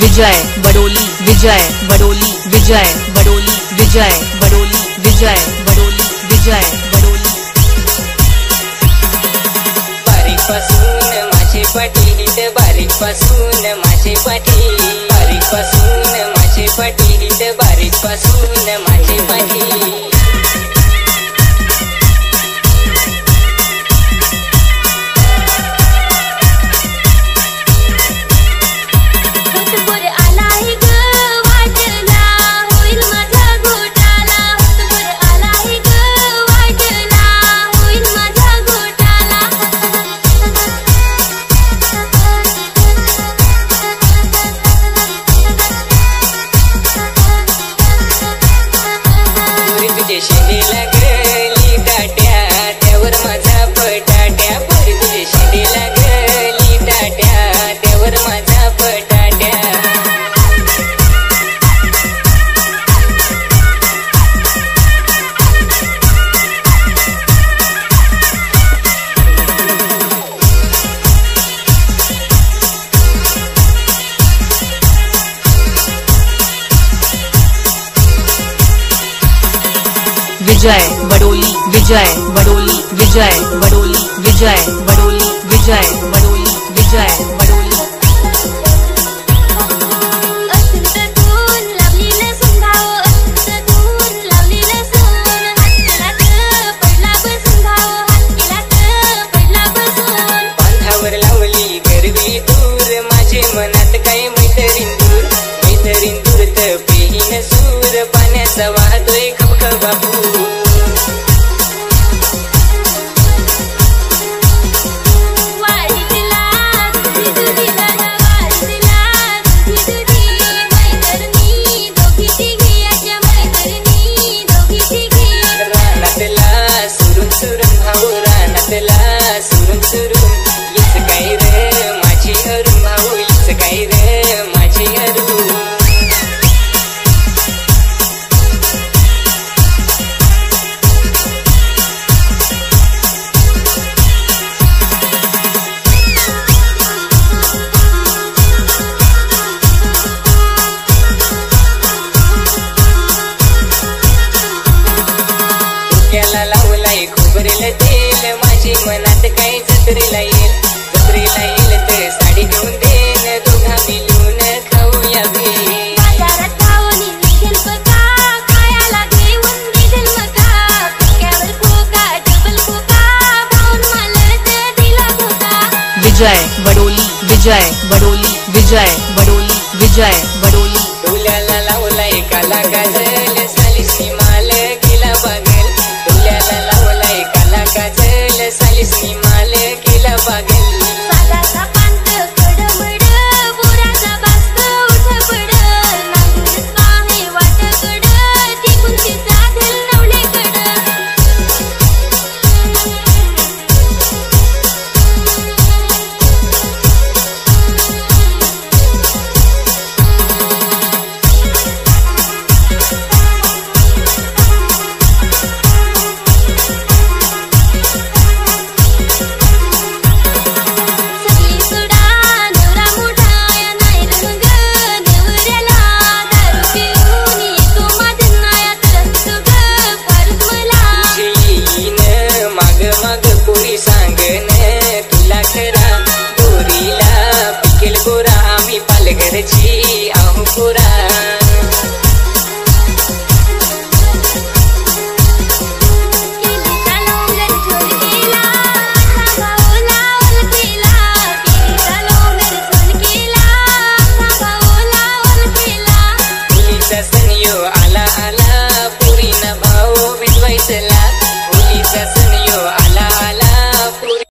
विजय बडोली विजय बडोली विजय बडोली विजय बडोली विजय बडोली विजय बडोली बारीक पासून माझे पाठीत बारीक पासून माझे पाठी बारीक पासून माझे पाठीत बारीक पासून माझे पाठी शेंडी लागली टाट्या त्यावर माझा पटाट्या पोरी तुझे शेंडी लागली टाट्या त्यावर माझा पटाट्या विजय बडोली विजय बडोली विजय बडोली विजय बडोली विजय बडोली विजय बडोली बांधावर लावली गरवी दूर माझे मनात काय मैत्रीण दूर तर पेहीन सूर पाण्याचा वाहतोय खबखबापू सुरून सुरून हीच काय रे माझी अरुण भाऊ हीच काय रे माझी अरुण डोक्याला लावलाय खोबरेल तेल माझी मनात काय जत्रेला येईल तर साडी घेऊन देन दोघा मिळून खाऊया भेल बाजारात धावून निघेल बघा खायला घेऊन निघेल मका पिक्यावर खोका डबल खोका भाऊन मला दिला धोका विजय बडोली विजय बडोली विजय बडोली विजय बडोली डोल्याला लावलाय काला काजल सालिसनी माल गेला बागल डोल्याला लावलाय काला काजल सालिसनी माल गेला बागल सागाचा पांत कडमड बोराचा बास्त उठपड नांगरच आहे वाटकड ती कुंची जाधल नवलेकड सगळी सोडा नवरा मोठा या नाही रंग नवऱ्याला दारू पिऊन येतो माझ्या नायात रंगतो ग फारच मला येईन माग माग पोरी सांगन तुला खरा पोरीला पिकेल गोरा आम्ही पालघरची आहो पोरा